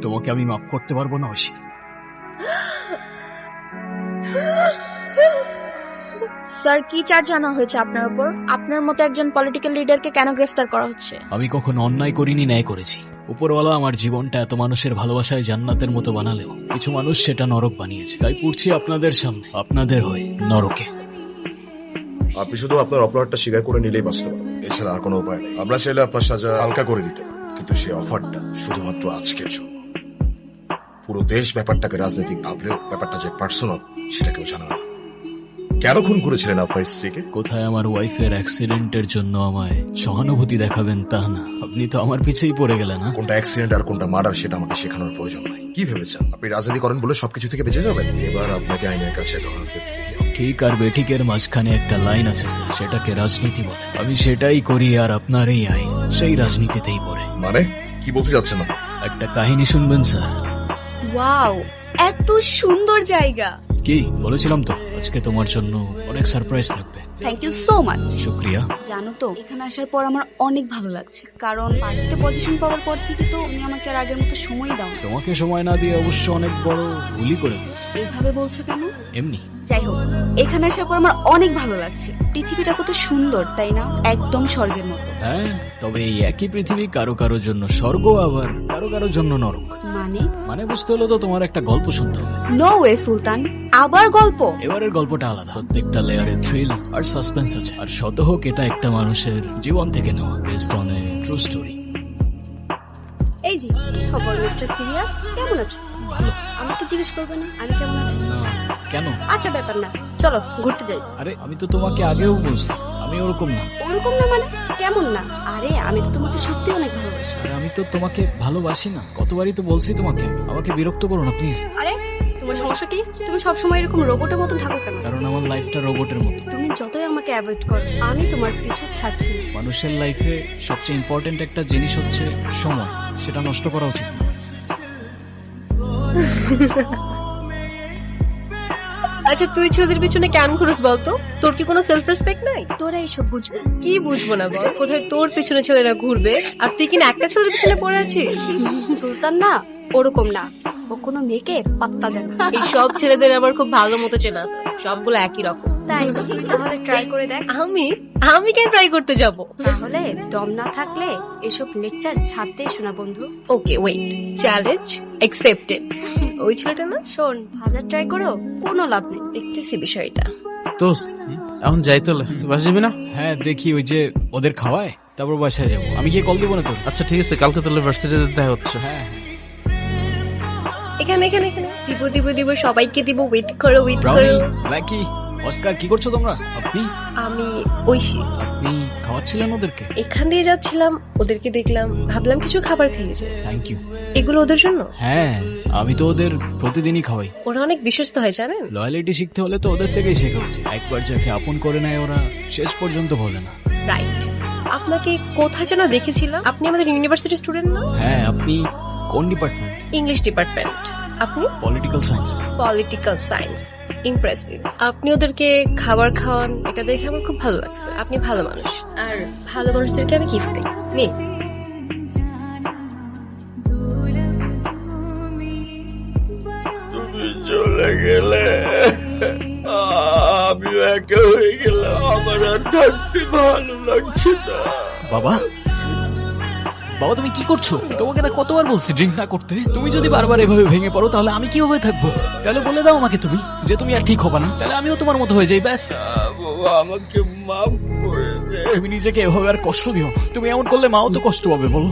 তোমাকে আমি মাফ করতে পারবো না ঐশী। স্যার, কি চার্জ আনা হয়েছে আপনার উপর? আপনার মতো একজন পলিটিক্যাল লিডারকে কেন গ্রেফতার করা হচ্ছে? আমি কখনো অন্যায় করিনি, ন্যায় করেছি। উপরওয়ালা আমার জীবনটা এত মানুষের ভালোবাসায় জান্নাতের মতো বানালেও কিছু মানুষ সেটা নরক বানিয়েছে। তাই পড়ছি আপনাদের সামনে, আপনাদের হয়ে নরকে। আপনি শুধু আপনার অপরাধটা স্বীকার করে নিলেই বাঁচতে পারবেন, এছাড়া আর কোনো উপায় নেই। আমরা চাইলে আপনার সাজা হালকা করে দিতে পারি, কিন্তু সেই অফারটা শুধুমাত্র আজকের জন্য। পুরো দেশ ব্যাপারটাকে রাজনৈতিক ভাবলেও ব্যাপারটা যে পার্সোনাল সেটা কেউ জানে না। কেন খুন করেছিলেন আপনার স্ত্রীকে? কোথায় আমার ওয়াইফের অ্যাক্সিডেন্টের জন্য আমায় সহানুভূতি দেখাবেন তা না, আপনি তো আমার পিছেই পড়ে গেলেন। না, কোনটা অ্যাক্সিডেন্ট আর কোনটা মার্ডার সেটা আমাকে শেখানোর প্রয়োজন নাই। কি ভেবেছেন আপনি রাজনীতি করেন বলে সবকিছু থেকে বেঁচে যাবেন? এবার আপনাকে আইনের কাছে ধরা পড়তে হবে। ঠিক আর বেঠিকের মাঝখানে একটা লাইন আছে স্যার, সেটাকে রাজনীতি বলে। আমি সেটাই করি, আর আপনার এই আইন সেই রাজনীতিতেই পড়ে। মানে কি বলতে যাচ্ছেন আপনি? একটা কাহিনী শুনবেন স্যার? ওয়াও, এত সুন্দর জায়গা। কি বলেছিলাম তো, আজকে তোমার জন্য অনেক সারপ্রাইজ থাকবে। Thank you so much. শুক্রিয়া। জানো তো, এখানে আসার পর আমার অনেক ভালো লাগছে, কারণ পার্টিতে পজিশন পাওয়ার পর থেকে তো তুমি আমাকে আর আগের মতো সময় দাও। তোমাকে সময় না দিয়ে অবশ্য অনেক বড় ভুলই করে ফেলছি। এইভাবে বলছো কেন? এমনি। যাই হোক, এখানে আসার পর আমার অনেক ভালো লাগছে। পৃথিবীটা কত সুন্দর, তাই না? একদম স্বর্গের মতো। হ্যাঁ, তবে এই একই পৃথিবী কারো কারোর জন্য স্বর্গ, আবার কারো কারোর জন্য নরক। মানে বুঝতে হলো তো তোমার একটা গল্প শুনতে হবে। নো ওয়ে সুলতান, আবার গল্প? এবারের গল্পটা আলাদা, প্রত্যেকটা লেয়ারে থ্রিল আর সাসপেন্স আছে। আর শত হোক এটা একটা মানুষের জীবন থেকে নেওয়া, based on a true story. এই জি, কি খবর মিস্টার সিরিয়াস? কেমন আছো? ভালো। আমাকে জিজ্ঞেস করবে না আমি কেমন আছি? না, কেন? আচ্ছা, ব্যাপার না, চলো ঘুরতে যাই। আরে আমি তো তোমাকে আগেও বলছি আমি ওরকম না। ওরকম না মানে? কেমন না? আরে আমি তো তোমাকে সত্যি অনেক ভালোবাসি। আরে আমি তো তোমাকে ভালোবাসি না, কতবারই তো বলছি তোমাকে। আমাকে বিরক্ত করো না প্লিজ। আরে তোমার সমস্যা কি? তুমি সবসময় এরকম রোবটের মতো থাকো কেন? কারণ আমার লাইফটা রোবটের মতো। তুমি যতই আমাকে অ্যাভয়েড করো, আমি তোমার পিছু ছাড়ছি না। মানুষের লাইফে সবচেয়ে ইম্পর্টেন্ট একটা জিনিস হচ্ছে সময়, সেটা নষ্ট করা উচিত না। আচ্ছা, তুই ছেলেদের পিছনে কেন ঘুরস বলতো? তোর কি কোনো সেলফ রেসপেক্ট নাই? তোরা এইসব বুঝবি কি বুঝবো না বল? কোথায় তোর পিছনে ছেলেরা ঘুরবে আর তুই কিনা একটা ছেলের পিছনে পড়ে আছিস? সুলতান না ওরকম না, ও কোনো মেয়েকে পাত্তা দেয় না। এই সব ছেলেদের আমার খুব ভালো মতো চেনা আছে, সবগুলো একই রকম। তাই তুই তাহলে ট্রাই করে দেখ। আমি কেন ট্রাই করতে যাব? তাহলে দম না থাকলে এসব লেকচার ছাড়তে এসো না বন্ধু। Okay wait, challenge accepted. ওই ছেলেটা না, শোন, হাজার ট্রাই করো কোনো লাভ নেই। দেখতেছি বিষয়টা। দোস্ত এখন যাই তাহলে, তুই বাসা যাবি না? হ্যাঁ দেখি, ওই যে ওদের খাওয়ায় তারপর বাসায় যাবো। আমি গিয়ে কল দিব না তোর? আচ্ছা ঠিক আছে, কালকে তাহলে ভার্সিটিতে দেখা হচ্ছে। হ্যাঁ এখানে এখানে এখানে দিব সবাইকে দিব। ওয়েট করো ওয়েট করো। ব্রাউনি, ব্ল্যাকি, অস্কার, কি করছো তোমরা? আপনি? আমি ঐশী। আপনি খাওয়াচ্ছিলেন ওদেরকে? এখান দিয়ে যাচ্ছিলাম, ওদেরকে দেখলাম, ভাবলাম কিছু খাবার খেয়েছে। Thank you. এগুলো ওদের জন্য? হ্যাঁ, আমি তো ওদের প্রতিদিনই খাওয়াই। ওরা অনেক বিশ্বস্ত হয় জানেন। লয়ালিটি শিখতে হলে তো ওদের থেকেই শেখা উচিত। একবার যাকে আপন করে নেয় ওরা শেষ পর্যন্ত বলে না। রাইট। আপনাকে কোথায় যেন দেখেছিলাম। আপনি আমাদের ইউনিভার্সিটি স্টুডেন্ট না? হ্যাঁ। আপনি কোন ডিপার্টমেন্ট? English department. আপনি? Political science. Political science, impressive. আপনি ওদেরকে খাবার খাওয়ান, এটা দেখে আমার খুব ভালো লাগছে। আপনি ভালো মানুষ, আর ভালো মানুষদেরকে আমি গিফট দিই। নিন। তুমি চলে গেলে আমি একা হয়ে গেলাম, আমার আর থাকতে ভালো লাগছে না। বাবা, বাবা তুমি কি করছো? তোমাকে না কতবার বলছি ড্রিঙ্ক না করতে। তুমি যদি বারবার এভাবে ভেঙে পড়ো তাহলে আমি কিভাবে থাকবো? তাহলে বলে দাও আমাকে তুমি যে তুমি আর ঠিক হবে না, তাহলে আমিও তোমার মতো হয়ে যাই। ব্যাস, বাবা আমাকে মাফ করে দে। তুমি নিজেকে এভাবে আর কষ্ট দিও। তুমি এমন করলে মাও তো কষ্ট পাবে, বলো।